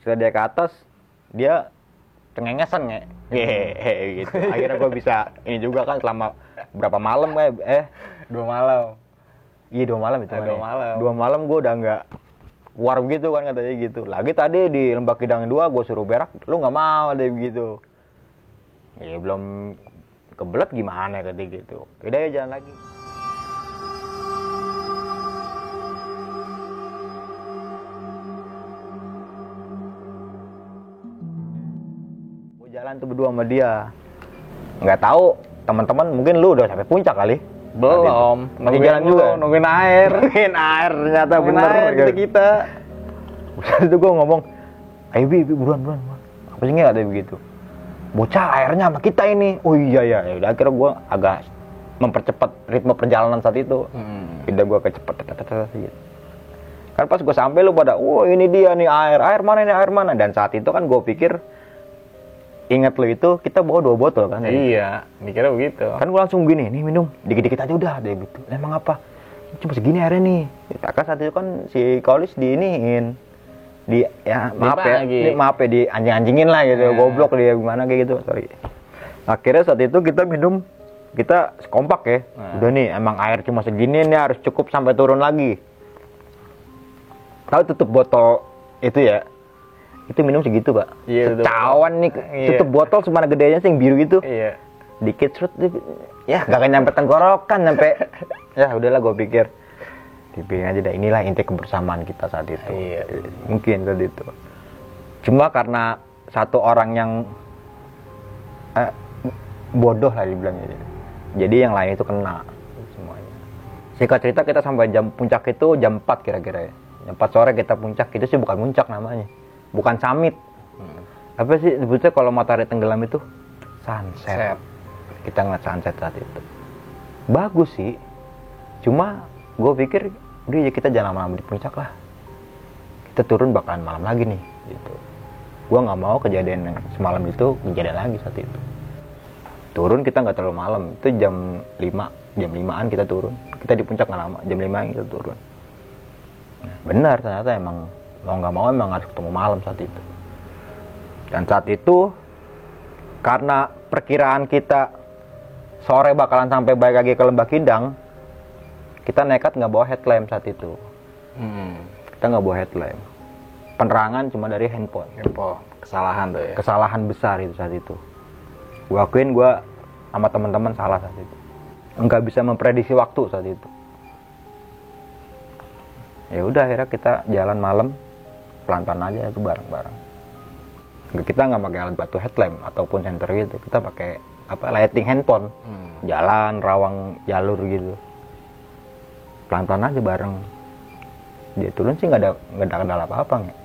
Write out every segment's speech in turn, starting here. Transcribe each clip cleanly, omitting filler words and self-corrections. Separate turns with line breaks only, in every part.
Setelah dia ke atas, dia cengengesan gitu. Akhirnya gue bisa ini juga kan selama berapa malam
2 malam.
Iya 2 malam itu.
2 malam.
2 malam gue udah nggak keluar begitu kan katanya gitu. Lagi tadi di Lembah Kidang 2 gue suruh berak, lu nggak mau ada begitu. Ya belum kebelet gimana katanya gitu. Udah ya jalan lagi. Gue jalan tuh berdua sama dia. Nggak tahu teman-teman mungkin lu udah sampai puncak kali.
Belum.
Masih jalan juga.
Nungguin air.
Nungguin air ternyata
Nungguin
bener.
air kita.
Udah itu gue ngomong, ayo Bi, buruan. Apa sih nggak ada begitu? Bocah airnya sama kita ini. Oh iya ya. Udah akhirnya gue agak mempercepat ritme perjalanan saat itu. Udah gue kecepet gitu. Kan pas gue sampai lu pada, ini dia nih air mana? Dan saat itu kan gue pikir, ingat lu itu kita bawa 2 botol kan?
Iya, mikirnya begitu.
Kan gue langsung gini, nih minum, dikit-dikit aja udah, deh gitu. Emang apa? Cuma segini airnya nih. Kan saat itu kan si Kolis diiniin, maaf ya, di anjing-anjingin lah gitu, goblok dia gimana kayak gitu, sorry. Akhirnya saat itu kita minum, kita kompak ya, udah nih emang air cuma segini nih harus cukup sampai turun lagi. Tahu tutup botol itu ya? Itu minum segitu, Pak.
Iya,
cawan nih, tutup botol semana gedenya sih yang biru gitu.
Iya.
Dikit serut, ya gak akan nyampe tenggorokan, nyampe. Ya udahlah gue pikir. Dipikir aja dah, inilah inti kebersamaan kita saat itu.
Iya.
Mungkin saat itu. Cuma karena satu orang yang bodoh lah dibilangnya. Jadi yang lain itu kena semuanya. Singkat cerita kita sampai puncak itu jam 4 kira-kira ya. Jam 4 sore kita puncak, itu sih bukan puncak namanya. Bukan summit. Apa sih sebutnya kalau matahari tenggelam itu? Sunset. Kita ngeliat sunset saat itu. Bagus sih. Cuma gue pikir, udah ya kita jangan lama-lama di puncak lah. Kita turun bakalan malam lagi nih. Gitu. Gue nggak mau kejadian yang semalam itu kejadian lagi saat itu. Turun kita nggak terlalu malam. Itu jam 5-an kita turun. Kita di puncak nggak lama. Jam 5 kita turun. Nah, benar ternyata emang mau nggak mau emang harus ketemu malam saat itu. Dan saat itu karena perkiraan kita sore bakalan sampai balik lagi ke Lembah Kidang, kita nekat nggak bawa headlamp saat itu. Kita nggak bawa headlamp. Penerangan cuma dari handphone.
Kesalahan tuh ya.
Kesalahan besar itu saat itu. Gue akuin gue sama teman-teman salah saat itu. Nggak bisa memprediksi waktu saat itu. Ya udah akhirnya kita jalan malam pelan-pelan aja itu bareng-bareng. Kita nggak pakai alat bantu headlamp ataupun senter gitu. Kita pakai lighting handphone. Jalan rawang jalur gitu. Pelan-pelan aja bareng. Dia turun sih nggak ada kendala apa-apa nggak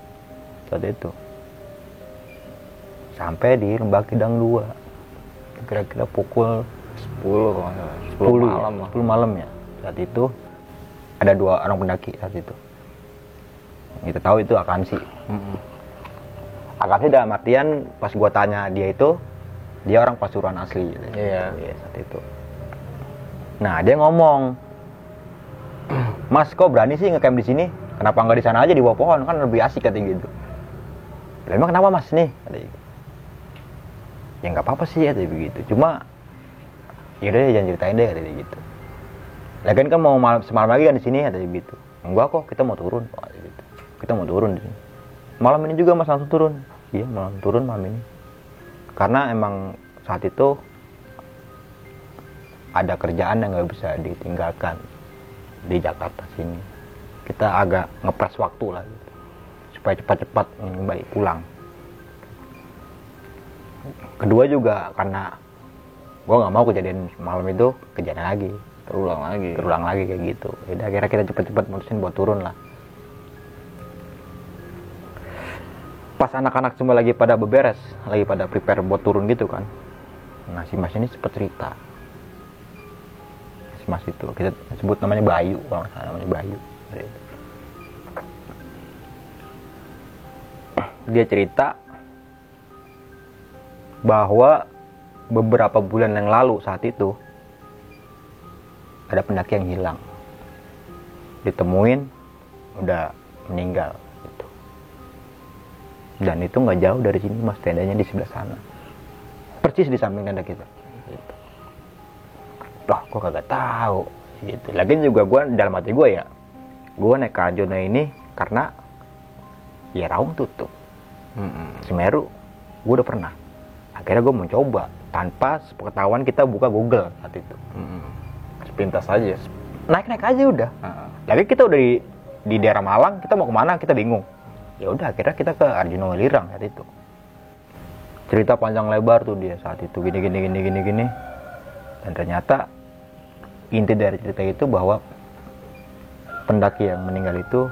saat itu. Sampai di Lembah Kidang 2 kira-kira pukul 10 malam ya. Saat itu ada 2 orang pendaki saat itu. Kita tahu itu Akansi. Akansi dalam artian pas gua tanya dia itu, dia orang Pasuruan asli gitu.
Iya.
Saat itu. Nah dia ngomong, Mas kok berani sih ngecamp di sini? Kenapa nggak di sana aja di bawah pohon, kan lebih asik katanya gitu. Lah emang kenapa Mas nih? Katanya gitu. Ya nggak apa-apa sih ya begitu. Cuma yaudah jangan ceritain deh katanya gitu. Lagian kan mau semalam lagi kan di sini katanya gitu. Enggak kok, kita mau turun. Gitu. Kita mau turun di sini. Malam ini juga Mas langsung turun. Iya, turun malam ini. Karena emang saat itu ada kerjaan yang nggak bisa ditinggalkan di Jakarta sini. Kita agak ngepres waktu lah gitu. Supaya cepat-cepat balik pulang. Kedua juga karena gue nggak mau kejadian malam itu kejadian lagi. Terulang lagi kayak gitu. Jadi akhirnya kita cepet-cepet mutusin buat turun lah. Pas anak-anak semua lagi pada beberes, lagi pada prepare buat turun gitu kan. Nah si Mas ini sempet cerita. Si Mas itu kita sebut namanya Bayu, kalau nggak salah namanya Bayu. Dia cerita bahwa beberapa bulan yang lalu saat itu ada pendaki yang hilang, ditemuin udah meninggal gitu. Dan itu nggak jauh dari sini mas, tendanya di sebelah sana. Persis di samping tenda kita. Gitu. Loh, gue kagak tahu. Gitu. Lagi juga gue dalam hati gue ya, gue naik ke Arjuna ini karena ya Raung tutup. Semeru, gue udah pernah. Akhirnya gue mau coba tanpa sepengetahuan kita buka Google saat itu.
Sepintas aja.
Naik-naik aja udah. Lagi kita udah di daerah Malang, kita mau kemana kita bingung. Ya udah akhirnya kita ke Arjuna Welirang saat itu. Cerita panjang lebar tuh dia saat itu gini. Dan ternyata inti dari cerita itu bahwa pendaki yang meninggal itu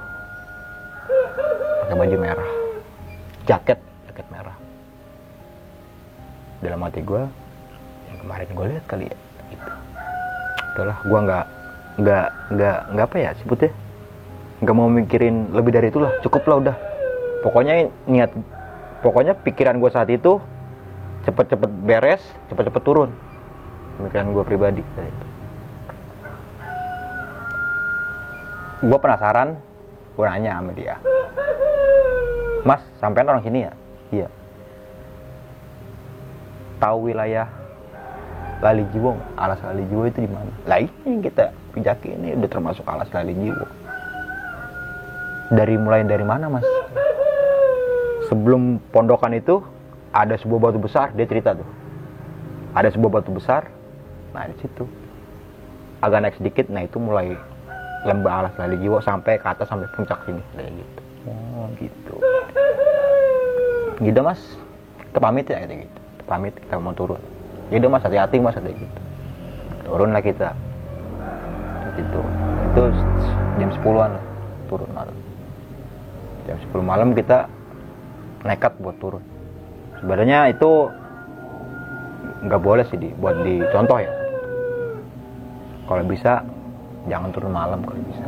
pakai baju merah, jaket merah. Dalam hati gue, yang kemarin gue lihat kali ya, gitu. Udahlah, gue nggak apa ya sebutnya, nggak mau mikirin lebih dari itulah, cukup lah udah. Pokoknya pikiran gue saat itu cepet-cepet beres, cepet-cepet turun. Pemikiran gue pribadi saat itu. Gue penasaran, gue nanya sama dia, Mas, sampean orang sini ya? Iya. Tahu wilayah Lali Jiwo? Alas Lali Jiwo itu di mana? Lah ini yang kita pijaki ini udah termasuk Alas Lali Jiwo. Mulai dari mana, Mas? Sebelum pondokan itu ada sebuah batu besar, dia cerita tuh. Ada sebuah batu besar. Nah, di situ. Agak naik sedikit, nah itu mulai lembah Alas Lali Jiwo sampai ke atas sampai puncak sini kayak gitu. Oh, gitu. Gitu, Mas. Kita pamit ya kayak gitu. Kita pamit, kita mau turun. Ya udah Mas, hati-hati Mas kayak gitu. Turunlah kita. Gitu. Itu jam 10-an lah turun malam. Jam 10 malam kita nekat buat turun. Sebenarnya itu nggak boleh sih buat dicontoh ya. Kalau bisa jangan turun malam kalau bisa.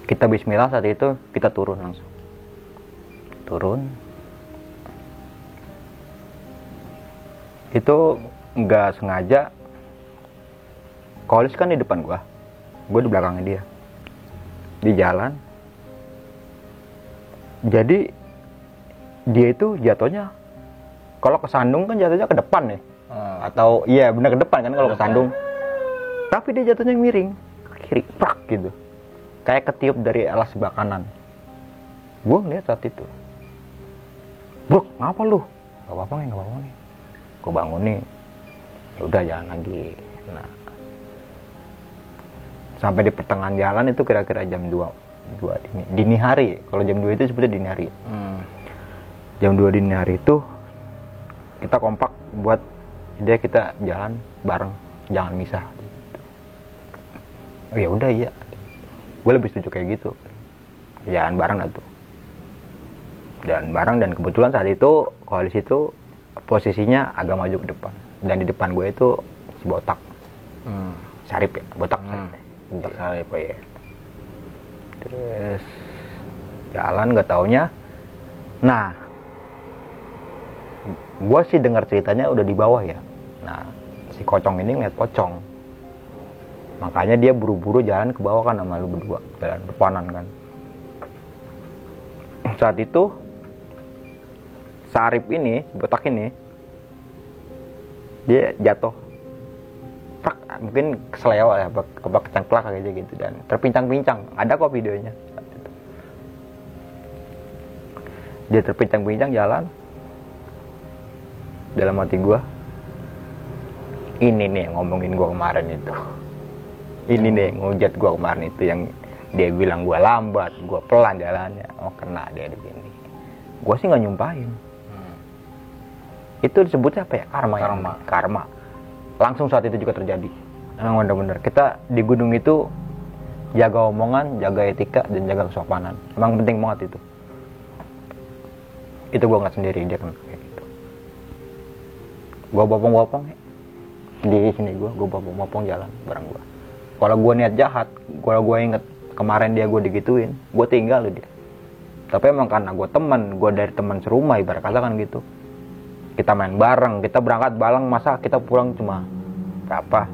Kita bismillah saat itu, kita turun langsung. Turun. Itu nggak sengaja. Kolis kan di depan gue di belakangnya dia. Di jalan. Jadi dia itu jatuhnya kalau kesandung kan jatuhnya ke depan nih. Atau iya benar ke depan kan kalau kesandung. Tapi dia jatuhnya miring ke kiri, prak gitu. Kayak ketiup dari alas sebelah kanan. Gue ngeliat saat itu. Bro, ngapa lu? Gak apa-apa nih. Gue bangun nih. Udah jalan lagi. Nah, sampai di pertengahan jalan itu kira-kira jam 2 dini hari. Kalau jam 2 itu sebetulnya dini hari. Jam 2 dini hari itu kita kompak buat ide kita jalan bareng, jangan misah. Oh ya udah iya. Gue lebih setuju kayak gitu. Jalan bareng lah tuh. Jalan bareng dan kebetulan saat itu Kolis itu posisinya agak maju ke depan. Dan di depan gue itu si Botak. Sarip ya, Botak. Botak Sarip ya. Terus jalan gak taunya. Nah, gue sih dengar ceritanya udah di bawah ya. Nah, si Kocong ini ngeliat Pocong. Makanya dia buru-buru jalan ke bawah kan sama lu berdua. Jalan depanan kan. Saat itu Sarip ini, Botak ini, dia jatuh. Prak, mungkin keselewa ya, kecengklak kayak gitu dan terpincang-pincang. Ada kok videonya. Dia terpincang-pincang jalan. Dalam hati gue, ini nih ngomongin gue kemarin itu. Ini nih ngujat gue kemarin itu yang dia bilang gue lambat, gue pelan jalannya. Oh kena dia di sini. Gue sih nggak nyumpahin. Itu disebutnya apa ya? Karma. Langsung saat itu juga terjadi. Memang benar-benar kita di gunung itu jaga omongan, jaga etika dan jaga kesopanan. Emang penting banget itu. Itu gue nggak sendiri, dia kan kayak gitu. Gue bopong ya. Di sini gue bopong jalan bareng gue. Kalau gue niat jahat, kalau gue inget kemarin dia gue digituin, gue tinggal loh dia. Tapi emang karena gue dari teman serumah ibarat kata kan gitu. Kita main bareng, kita berangkat bareng, masa kita pulang cuma berapa?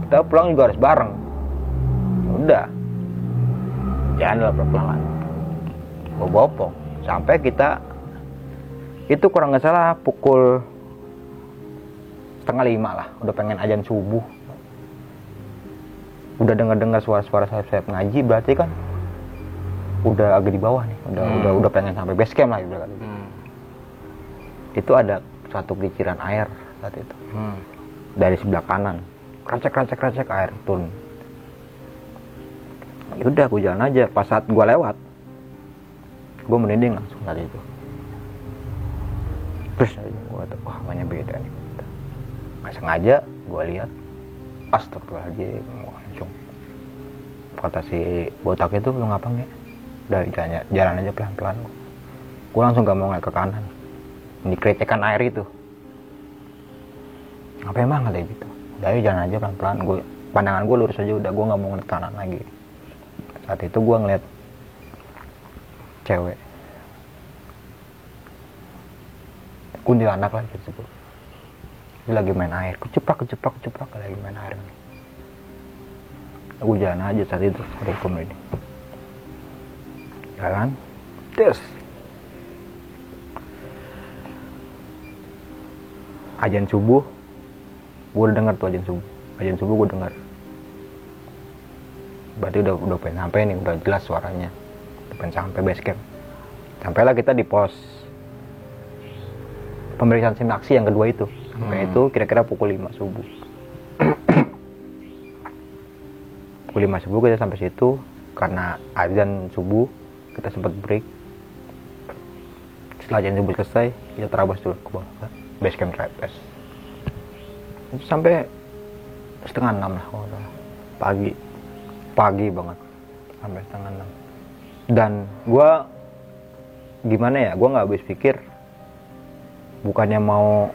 Kita pulang juga harus bareng. Udah, jangan lah pelan-pelan. Gue bopong Sampai kita itu kurang nggak salah pukul 4:30 lah, udah pengen azan subuh. Udah dengar suara-suara sayap ngaji, berarti kan udah agak di bawah nih, udah pengen sampai base camp lah gitu. Itu ada satu keciran air saat itu. Dari sebelah kanan. Krecek air turun. Yaudah gue jalan aja, pas saat gue lewat gue merinding langsung tadi itu. Terus gue tuh, wah banyak beda nih. Nggak sengaja gue lihat, astagfirullahaladzim, langsung kata si botak itu, lu ngapa nggak? Dari jalan aja pelan-pelan. Gue langsung gak mau ngeliat ke kanan. Ini kritikan air itu. Apa emang ada gitu? Dari jalan aja pelan-pelan. Pandangan gue lurus aja udah, gue nggak mau ngeliat kanan lagi. Saat itu gue ngeliat cewek kuntilanak lah gitu. Dia lagi main air, kecepak lagi main air. Gue jalan aja saat itu, Assalamualaikum ini. Jalan, terus azan subuh, gue udah dengar tuh azan subuh gue dengar. Berarti udah pengen sampai nih, udah jelas suaranya, udah pengen sampai base camp. Sampailah kita di pos pemeriksaan SIM aksi yang kedua itu. Sampai itu kira-kira pukul 5 subuh. Pukul 5 subuh kita sampai situ, karena azan subuh kita sempat break. Setelah azan subuh selesai, kita terabas dulu ke bawah base camp TRIPS. Itu sampai 5:30 lah, pagi banget, sampai 5:30. Dan gue gimana ya, gue nggak habis pikir, bukannya mau,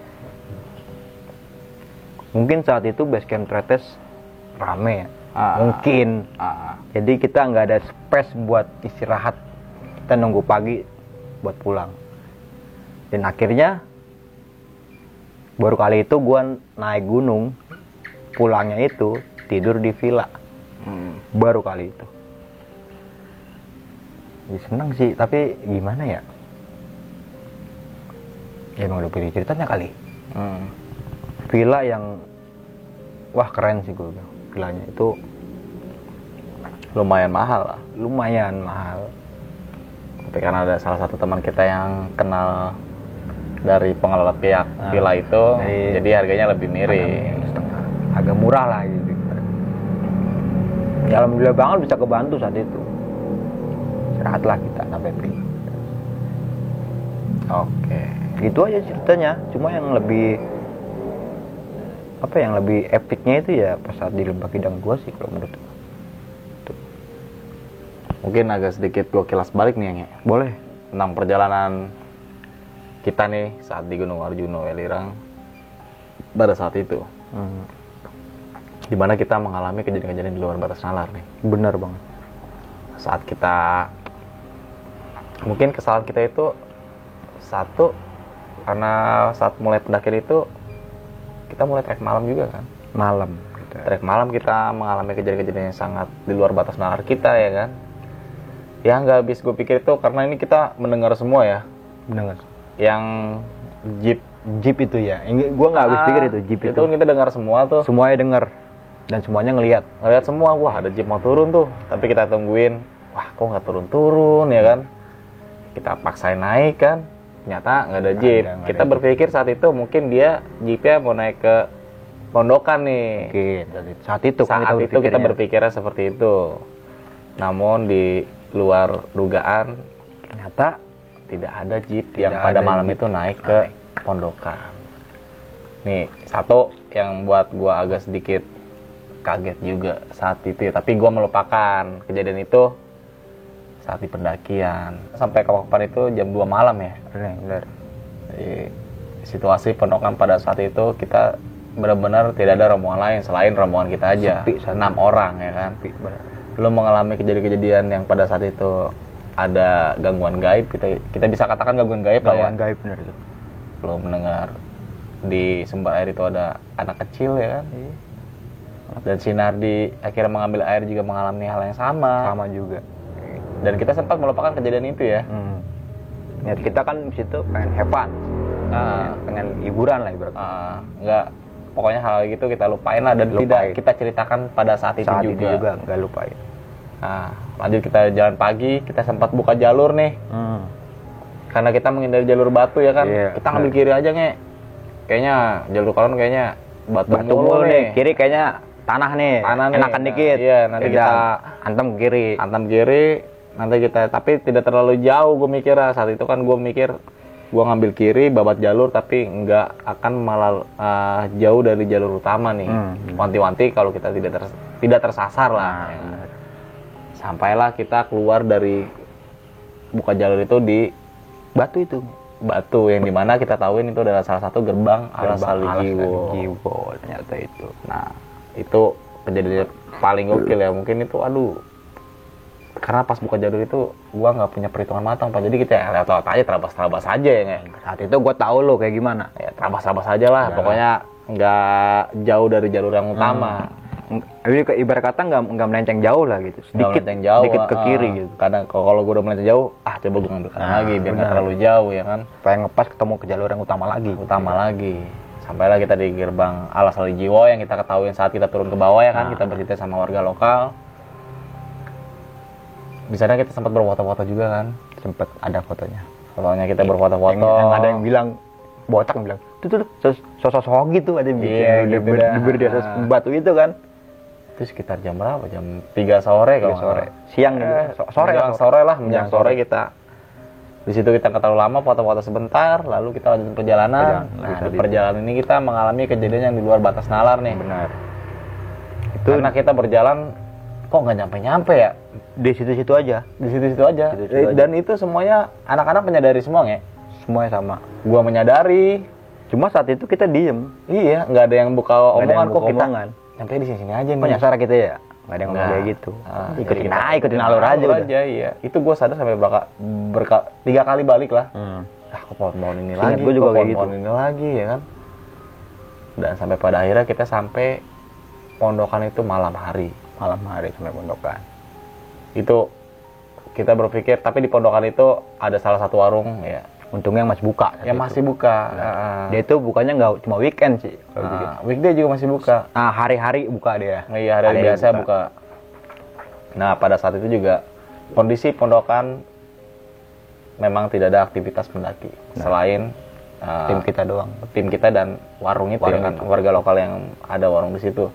mungkin saat itu base camp TRIPS rame ya, mungkin. Jadi kita nggak ada space buat istirahat, kita nunggu pagi buat pulang. Dan akhirnya baru kali itu gue naik gunung, pulangnya itu tidur di villa. Baru kali itu. Ya, seneng sih, tapi gimana ya? Ya emang udah pilih ceritanya kali. Villa yang wah keren sih gue bilang. Villanya itu
Lumayan mahal lah.
lumayan mahal.
Tapi karena ada salah satu teman kita yang kenal dari pengelola pihak villa itu, jadi harganya lebih miring.
Agak murah lah gitu. Ya alhamdulillah banget bisa kebantu saat itu. Istirahatlah kita sampai villa.
Oke.
Gitu aja ceritanya. Cuma yang lebih epicnya itu ya pas saat di Lembah Kidang 2 sih kalau menurut gue.
Mungkin agak sedikit gue kilas balik nih, Nge.
Boleh.
Tentang perjalanan kita nih saat di Gunung Arjuna Welirang pada saat itu. Dimana kita mengalami kejadian-kejadian di luar batas nalar nih.
Benar banget.
Saat kita, mungkin kesalahan kita itu satu, karena saat mulai pendakian itu kita mulai trek malam juga kan.
Malam.
Trek malam kita mengalami kejadian-kejadian yang sangat di luar batas nalar kita ya kan. Ya nggak habis gue pikir itu karena ini kita mendengar semua ya.
Mendengar.
Yang
Jeep itu ya. Gue nggak habis pikir itu Jeep itu.
Itu kita dengar semua tuh.
Semuanya dengar dan semuanya ngelihat
Semua, wah ada Jeep mau turun tuh. Tapi kita tungguin, wah kok nggak turun-turun ya kan. Kita paksain naik kan. Ternyata nggak ada Jeep. Kita berpikir saat itu mungkin dia Jeepnya mau naik ke pondokan nih.
Mungkin. Saat itu
kita berpikirnya seperti itu. Namun di luar dugaan ternyata tidak ada Jeep yang pada malam itu naik ke pondokan. Nih, satu yang buat gua agak sedikit kaget juga saat itu, tapi gua melupakan kejadian itu saat di pendakian. Sampai ke Papan itu jam 2 malam ya.
Benar.
Jadi, situasi pondokan pada saat itu kita benar-benar tidak ada rombongan lain selain rombongan kita aja. 6 orang ya kan. Belum mengalami kejadian-kejadian yang pada saat itu ada gangguan gaib, kita bisa katakan gangguan gaib lah ya.
Gangguan gaib benar itu.
Belum mendengar di sumber air itu ada anak kecil ya kan. Dan Sinardi akhirnya mengambil air juga mengalami hal yang sama.
Sama juga.
Dan kita sempat melupakan kejadian itu ya.
Niat kita kan di situ pengen have fun. Pengen hiburan lah ibaratnya.
Enggak, pokoknya hal gitu kita lupain lah dan tidak kita ceritakan pada saat itu juga
nggak lupain.
Nah, lanjut kita jalan pagi, kita sempat buka jalur nih. Karena kita menghindari jalur batu ya kan. Kita ngambil kiri aja kayaknya jalur kanan kayaknya batu mulu nih.
Kiri kayaknya tanah nih enakan dikit.
Iya, nanti kita
antem kiri
nanti kita, tapi tidak terlalu jauh gue mikir saat itu kan. Gue mikir gue ngambil kiri babat jalur tapi nggak akan malah jauh dari jalur utama nih. Wanti-wanti kalau kita tidak tersasar lah. Sampailah kita keluar dari buka jalur itu di batu yang dimana kita tahuin itu adalah salah satu gerbang Alas Salijiwo
ternyata itu.
Nah, itu kejadian paling gokil ya. Mungkin itu karena pas buka jalur itu gua nggak punya perhitungan matang Pak. Jadi kita lihat aja terabas aja ya.
Saat itu gua tahu lo kayak gimana.
Ya terabas aja lah. Pokoknya nggak jauh dari jalur yang utama.
Jadi ibarat kata nggak melenceng jauh lah gitu.
Sedikit
ke kiri gitu.
Kadang kalau gue udah melenceng jauh, coba gue ngambil kanan lagi biar nggak terlalu jauh ya kan.
Pengen ngepas ketemu ke jalur yang utama lagi.
Sampailah kita di gerbang Alas Salijiwo yang kita ketahui saat kita turun ke bawah ya kan. Kita bercerita sama warga lokal. Di sana kita sempat berfoto-foto juga kan.
Sempat ada fotonya.
Fotonya kita berfoto-foto.
Yang ada yang bilang botak bilang tuh sosok gitu ada yang bikin di atas batu itu kan.
Itu sekitar jam berapa? Jam 3 sore kalau
sore. Siang gitu.
Menjelang sore kita. Di situ kita nggak terlalu lama, foto-foto sebentar, lalu kita lanjut perjalanan. Di perjalanan ini kita mengalami kejadian yang di luar batas nalar nih.
Benar.
Itu karena kita berjalan kok nggak nyampe-nyampe ya?
Di situ-situ aja.
Dan itu semuanya anak-anak menyadari semua nggak?
Semuanya sama.
Gua menyadari.
Cuma saat itu kita diem.
Iya, nggak ada yang buka omongan kok kita.
Sampai di sini aja nih. Penyasar kita ya. Nggak ada yang ngomong kayak gitu. Ikutin alur aja.
Iya. Itu gue sadar sampai 3 kali balik lah. Kok pohon ini lagi.
Gue juga kayak gitu.
Pohon ini lagi ya kan. Dan sampai pada akhirnya kita sampai pondokan itu malam hari sampai pondokan. Itu kita berpikir, tapi di pondokan itu ada salah satu warung ya.
Untungnya masih buka.
Ya masih buka.
Dia itu bukanya nggak cuma weekend sih.
Weekday juga masih buka.
Hari-hari buka dia.
Iya, hari biasa buka. Nah, pada saat itu juga kondisi pondokan memang tidak ada aktivitas pendaki selain tim kita dan warung itu ya kan, warga lokal yang ada warung di situ.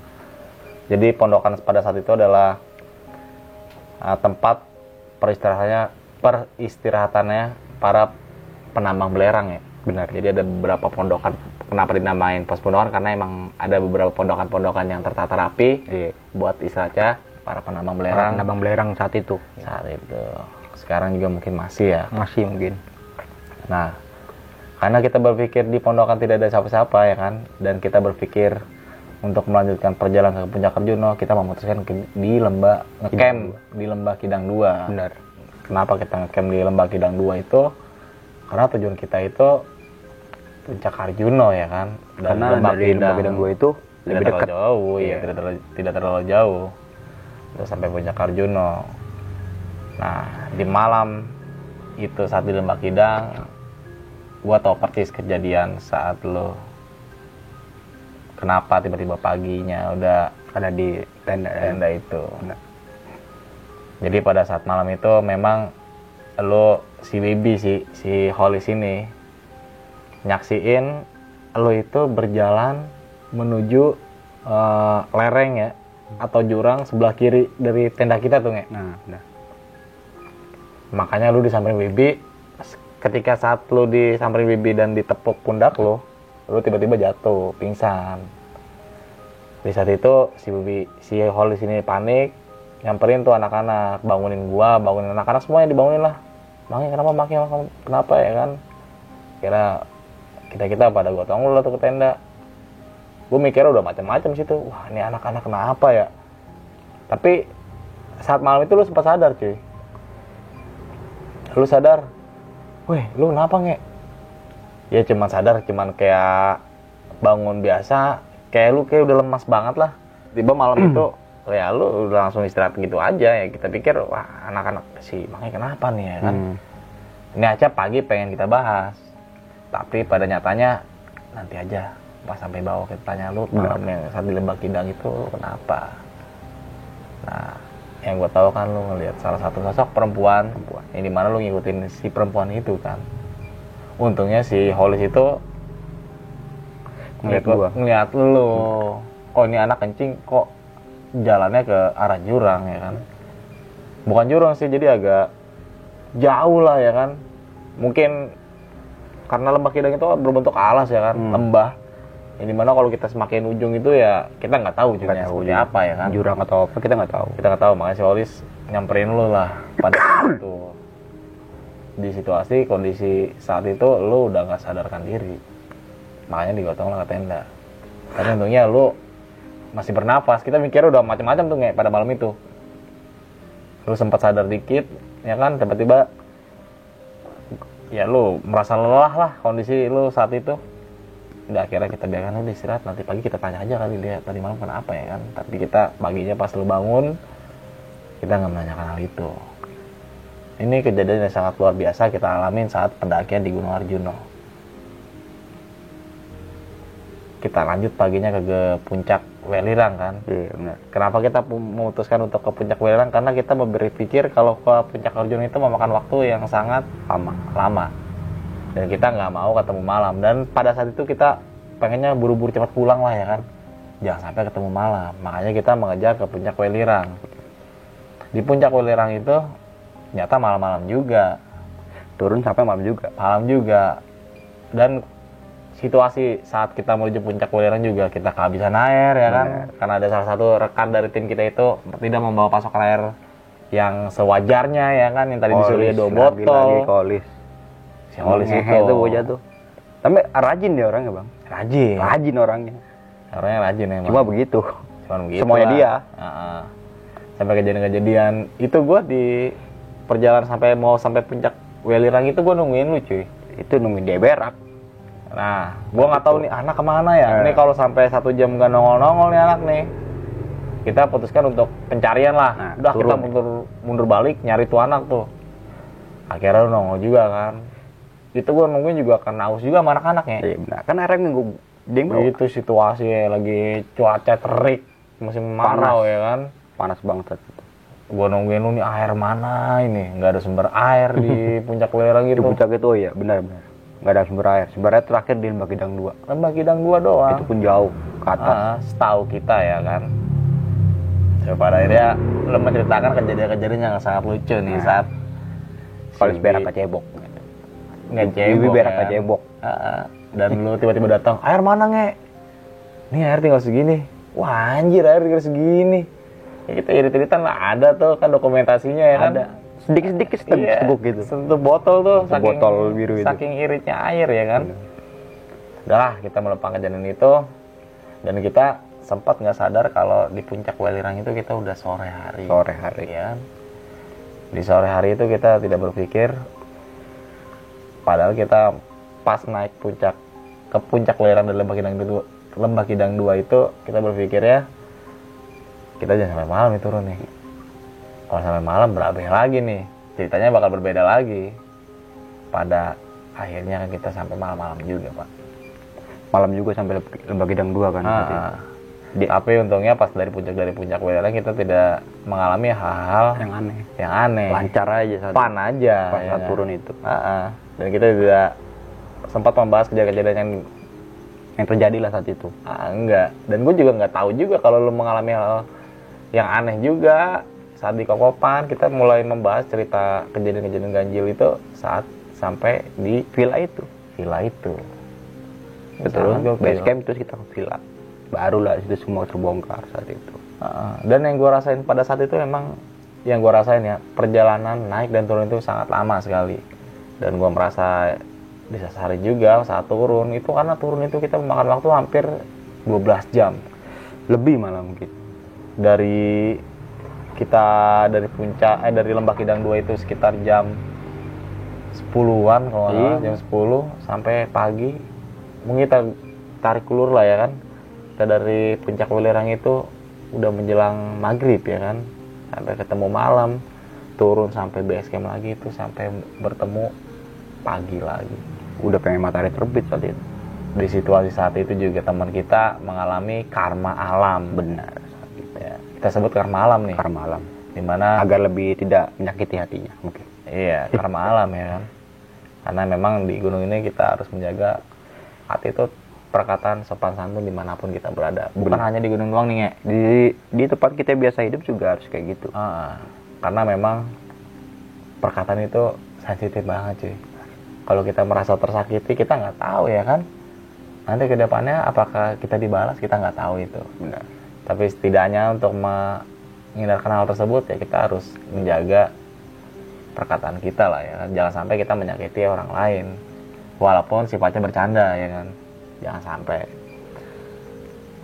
Jadi pondokan pada saat itu adalah tempat peristirahatannya para penambang belerang ya.
Benar.
Jadi ada beberapa pondokan. Kenapa dinamain pos pondokan? Karena emang ada beberapa pondokan-pondokan yang tertata rapi buat istirahatnya para penambang belerang.
Penambang belerang saat itu.
Sekarang juga mungkin masih ya.
Masih mungkin.
Nah, karena kita berpikir di pondokan tidak ada siapa-siapa ya kan, dan kita berpikir untuk melanjutkan perjalanan ke Puncak Arjuna, kita memutuskan di ngecamp di Lembah Kidang 2.
Benar.
Kenapa kita ngecamp di Lembah Kidang 2 itu? Karena tujuan kita itu Puncak Arjuna ya kan. Dan
karena dari Lembah Kidang 2 itu lebih dekat.
Jauh, tidak terlalu jauh. Terus sampai Puncak Arjuna. Nah, di malam itu saat di Lembah Kidang, gua tahu persis kejadian saat lo kenapa tiba-tiba paginya udah ada di tenda itu. Nah. Jadi pada saat malam itu memang lo si Bibi si Holis ini nyaksiin lo itu berjalan menuju lereng ya atau jurang sebelah kiri dari tenda kita tuh nge.
Nah, udah.
Makanya lu disamperin Bibi, ketika saat lu disamperin Bibi dan ditepuk pundak lu tiba-tiba jatuh, pingsan. Di saat itu si Holis ini panik, nyamperin tuh anak-anak, bangunin anak-anak semuanya dibangunin lah. Maknya kenapa ya kan? Kira kita pada gotong lu tuh ke tenda. Gue mikirnya udah macam-macam situ. Wah, ini anak-anak kenapa ya? Tapi saat malam itu lu sempat sadar, cuy. Lu sadar, weh, lu kenapa nge? Ya cuman sadar, cuman kayak bangun biasa, kayak lu kayak udah lemas banget lah. Tiba malam itu, ya lu udah langsung istirahat gitu aja ya. Kita pikir, wah anak-anak sih, makanya kenapa nih ya kan? Ini aja pagi pengen kita bahas, tapi pada nyatanya nanti aja pas sampai bawah kita tanya lu malam yang saat di Lembah Kidang itu kenapa. Nah, yang gue tahu kan lu ngelihat salah satu sosok perempuan yang dimana lu ngikutin si perempuan itu kan. Untungnya si Holis itu ngeliat lu, kok ini anak kencing kok jalannya ke arah jurang ya kan. Bukan jurang sih, jadi agak jauh lah ya kan. Mungkin karena Lembah Kidang itu berbentuk alas ya kan, lembah. Yang dimana kalau kita semakin ujung itu ya kita nggak tahu juga seperti apa ya kan.
Jurang atau apa kita nggak tahu.
Kita nggak tahu, makanya si Holis nyamperin lu lah pada saat itu. Di situasi kondisi saat itu lu udah nggak sadarkan diri, makanya digotong lah ke tenda. Tapi untungnya lu masih bernafas. Kita mikir udah macam-macam tuh nge pada malam itu. Lu sempat sadar dikit ya kan, tiba-tiba ya lu merasa lelah lah kondisi lu saat itu. Udah akhirnya kita biarkan lu istirahat, nanti pagi kita tanya aja kali dia tadi malam kenapa ya kan. Tapi kita paginya pas lu bangun kita nggak menanyakan hal itu. Ini kejadian yang sangat luar biasa kita alamin saat pendakian di Gunung Arjuna. Kita lanjut paginya ke puncak Welirang kan.
Iya benar.
Kenapa kita memutuskan untuk ke puncak Welirang? Karena kita berpikir kalau ke puncak Arjuna itu memakan waktu yang sangat lama. Dan kita nggak mau ketemu malam. Dan pada saat itu kita pengennya buru-buru cepat pulang lah ya kan. Jangan sampai ketemu malam. Makanya kita mengejar ke puncak Welirang. Di puncak Welirang itu ternyata malam-malam juga.
Turun sampai malam juga.
Malam juga. Dan situasi saat kita menuju puncak Welirang juga kita kehabisan air ya kan. Karena ada salah satu rekan dari tim kita itu tidak membawa pasokan air yang sewajarnya ya kan. Yang tadi disuruh dia 2 botol.
Kolis.
Si Holis itu
bocah tuh. Tapi rajin dia orangnya bang. Rajin orangnya.
Orangnya rajin emang.
Cuma begitu. Semuanya
lah.
dia.
Sampai kejadian-kejadian itu gue di perjalanan sampai puncak Welirang itu gue nungguin lu cuy.
Itu nungguin dia berak.
Nah, gue nggak tahu nih anak kemana ya. Ini kalau sampai 1 jam nggak nongol-nongol nih anak nih. Kita putuskan untuk pencarian lah.
Nah,
udah kita mundur balik nyari tuh anak tuh. Akhirnya lu nongol juga kan. Itu gue nungguin juga karena haus juga sama anak-anaknya.
Iya benar. Kan airnya gue
itu situasi lagi cuaca terik musim kemarau ya kan.
Panas banget.
Gue nungguin lu nih air mana ini, nggak ada sumber air di puncak Welirang gitu.
Di puncak itu iya benar. Nggak ada sumber air. Sumber air terakhir di Lembah Kidang 2.
Lembah Kidang 2 doang.
Itu pun jauh ke atas.
Setahu kita ya kan. Pada akhirnya lu menceritakan kejadian-kejadian yang sangat lucu nih saat
Kalau berak kecebok.
Ngecebok.
Berak kecebok.
Dan lu tiba-tiba datang, air mana nge? Nih air tinggal segini. Wah anjir air tinggal segini. Ya, kita irit-iritan lah, ada tuh kan dokumentasinya ya kan.
Ada. Sedikit-sedikit seteguk gitu.
Sentuh botol tuh.
Botol biru itu.
Saking iritnya air ya kan. Udahlah kita melepaskan kejadian itu. Dan kita sempat nggak sadar kalau di puncak Welirang itu kita udah sore hari ya. Di sore hari itu kita tidak berpikir, padahal kita pas naik ke puncak Welirang dari Lembah Kidang 2 itu kita berpikir ya kita jangan sampai malam nih turun nih. Kalau sampai malam berabe lagi nih, ceritanya bakal berbeda lagi. Pada akhirnya kan kita sampai malam-malam juga pak.
Malam juga sampai Lembah Kidang 2 kan.
Tapi untungnya pas dari puncak Welirang kita tidak mengalami hal-hal yang aneh.
Lancar aja.
Fun aja.
Pas saat turun itu.
Dan kita tidak sempat membahas kejadian-kejadian
yang terjadi lah saat itu.
Enggak. Dan gue juga nggak tahu juga kalau lu mengalami hal yang aneh juga saat di Kokopan. Kita mulai membahas cerita kejadian-kejadian ganjil itu saat sampai di villa itu.
Betul. Base camp terus kita ke villa. Barulah itu semua terbongkar saat itu.
Dan yang gue rasain pada saat itu memang yang gue rasain ya, perjalanan naik dan turun itu sangat lama sekali. Dan gue merasa disasari juga saat turun itu, karena turun itu kita memakan waktu hampir 12 jam.
Lebih malah mungkin.
Dari dari Lembah Kidang 2 itu sekitar jam 10-an kalau nggak salah, jam 10 sampai pagi. Mungkin kita tarik ulur lah ya kan. Kita dari puncak Welirang itu udah menjelang maghrib ya kan. Sampai ketemu malam, turun sampai base camp lagi itu sampai bertemu pagi lagi.
Udah pengen matahari terbit saat itu.
Di situasi saat itu juga teman kita mengalami karma alam.
Benar.
Ya, kita sebut karma alam nih.
Karma alam.
Dimana
Agar lebih tidak menyakiti hatinya mungkin.
iya, karma alam ya kan. Karena memang di gunung ini kita harus menjaga hati itu perkataan sopan santun dimanapun kita berada. Bukan hanya di gunung doang nih ya.
Di tempat kita biasa hidup juga harus kayak gitu.
Karena memang perkataan itu sensitif banget cuy. Kalau kita merasa tersakiti kita nggak tahu ya kan. Nanti kedepannya apakah kita dibalas kita nggak tahu itu.
Benar.
Tapi setidaknya untuk menghindarkan hal tersebut ya kita harus menjaga perkataan kita lah ya kan. Jangan sampai kita menyakiti orang lain. Walaupun sifatnya bercanda ya kan. Jangan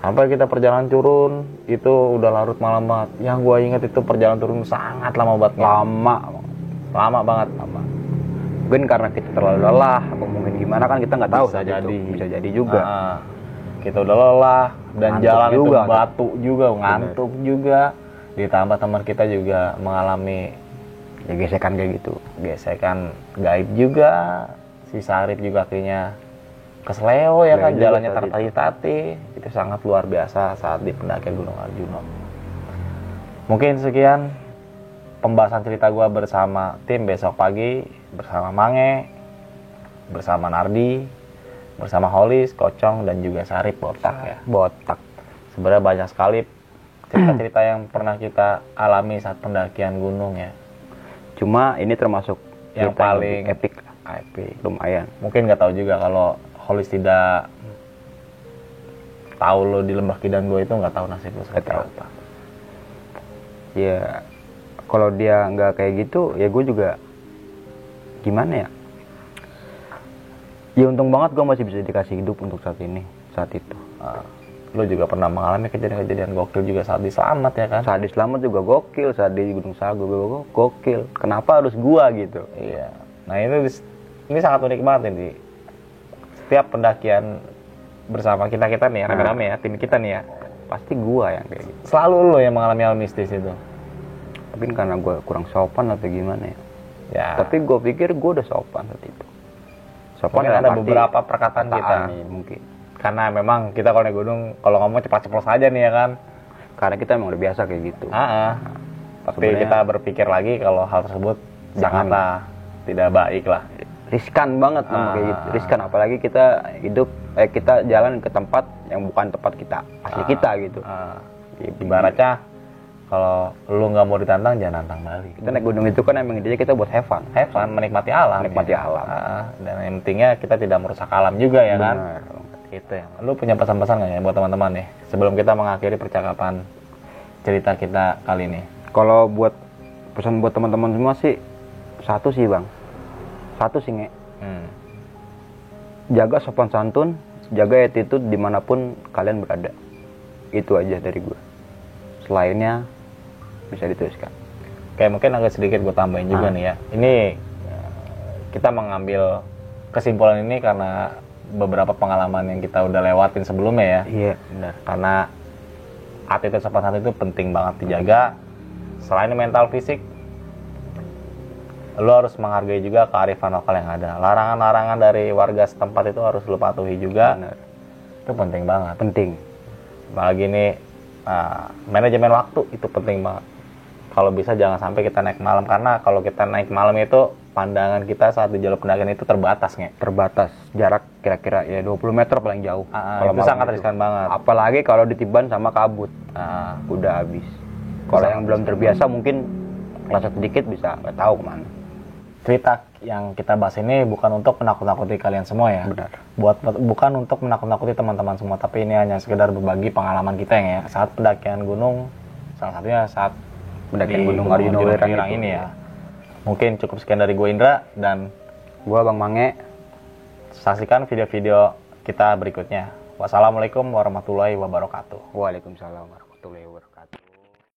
sampai kita perjalanan turun itu udah larut malam banget. Yang gue inget itu perjalanan turun sangat lama banget. Lama banget.
Mungkin karena kita terlalu lelah atau mungkin gimana kan kita nggak tahu. Bisa jadi juga.
Kita udah lelah dan
ngantuk
jalan
juga,
itu batu juga, ngantuk juga. Ditambah teman kita juga mengalami
ya gesekan kayak gitu.
Gesekan gaib juga. Si Sarip juga akhirnya kesleo ya kan, jalannya tertati-tati. Itu sangat luar biasa saat di pendakian Gunung Arjuna. Mungkin sekian pembahasan cerita gua bersama tim besok pagi, bersama Mange, bersama Nardi, bersama Holis, Kocong, dan juga Sarip Botak ya.
Botak.
Sebenarnya banyak sekali cerita-cerita yang pernah kita alami saat pendakian gunung ya.
Cuma ini termasuk
yang paling
epic. Lumayan.
Mungkin nggak tahu juga kalau Holis tidak tahu lo di Lembah Kidan gue itu nggak tahu nasib lo seperti apa.
Ya kalau dia nggak kayak gitu ya gue juga gimana ya. Ya untung banget gue masih bisa dikasih hidup untuk saat itu.
Lo juga pernah mengalami kejadian-kejadian gokil juga saat di Selamat ya kan?
Saat di Selamat juga gokil, saat di Gunung Sago juga gokil. Kenapa harus gua gitu?
Iya. Nah ini sangat unik banget nih. Setiap pendakian bersama kita nih, rame-rame ya, tim kita nih ya,
pasti gua yang kayak gitu.
Selalu lo yang mengalami hal mistis itu.
Tapi karena gua kurang sopan atau gimana ya?
Ya.
Tapi gua pikir gua udah sopan saat itu.
Sopan ada beberapa perkataan kita.
Mungkin.
Karena memang kita kalau naik gunung, kalau ngomong cepat-ceplos aja nih ya kan.
Karena kita emang udah biasa kayak gitu.
Tapi sebenarnya kita berpikir lagi kalau hal tersebut sangatlah tidak baik lah.
Riskan banget kayak gitu. Riskan apalagi kita kita jalan ke tempat yang bukan tempat kita asli kita gitu.
Ibaratnya kalau lu nggak mau ditantang jangan nantang balik.
Kita naik gunung itu kan emang intinya kita buat have fun,
menikmati alam. Dan yang pentingnya kita tidak merusak alam juga ya. Benar. Kan. Gitu ya. Lu punya pesan-pesan nggak ya buat teman-teman nih sebelum kita mengakhiri percakapan cerita kita kali ini?
Kalau buat pesan buat teman-teman semua sih satu sih bang. Satu sih nge. Jaga sopan santun, jaga attitude dimanapun kalian berada. Itu aja dari gue. Selainnya bisa dituliskan.
Kayak mungkin agak sedikit gue tambahin juga nih ya. Ini kita mengambil kesimpulan ini karena beberapa pengalaman yang kita udah lewatin sebelumnya ya.
Iya benar.
Karena attitude sopan santun itu penting banget dijaga. Selain mental fisik, lo harus menghargai juga kearifan lokal yang ada. Larangan-larangan dari warga setempat itu harus lo patuhi juga. Benar. Itu penting banget.
Penting.
Apalagi nih manajemen waktu itu penting banget. Kalau bisa jangan sampai kita naik malam, karena kalau kita naik malam itu pandangan kita saat di jalur pendakian itu terbatas nih.
Terbatas. Jarak kira-kira ya 20 meter paling jauh.
Kalau itu sangat riskan banget.
Apalagi kalau ditiban sama kabut. Udah habis. Kalau yang belum terbiasa mungkin kerasa sedikit bisa nggak tahu kemana.
Cerita yang kita bahas ini bukan untuk menakut-nakuti kalian semua ya.
Benar.
Bukan untuk menakut-nakuti teman-teman semua, tapi ini hanya sekedar berbagi pengalaman kita ya saat pendakian gunung, salah satunya saat
pendakian Gunung Arjuna
ini ya. Mungkin cukup sekian dari gue Indra dan
gue Bang Mange.
Saksikan video-video kita berikutnya. Wassalamualaikum warahmatullahi wabarakatuh.
Waalaikumsalam warahmatullahi wabarakatuh.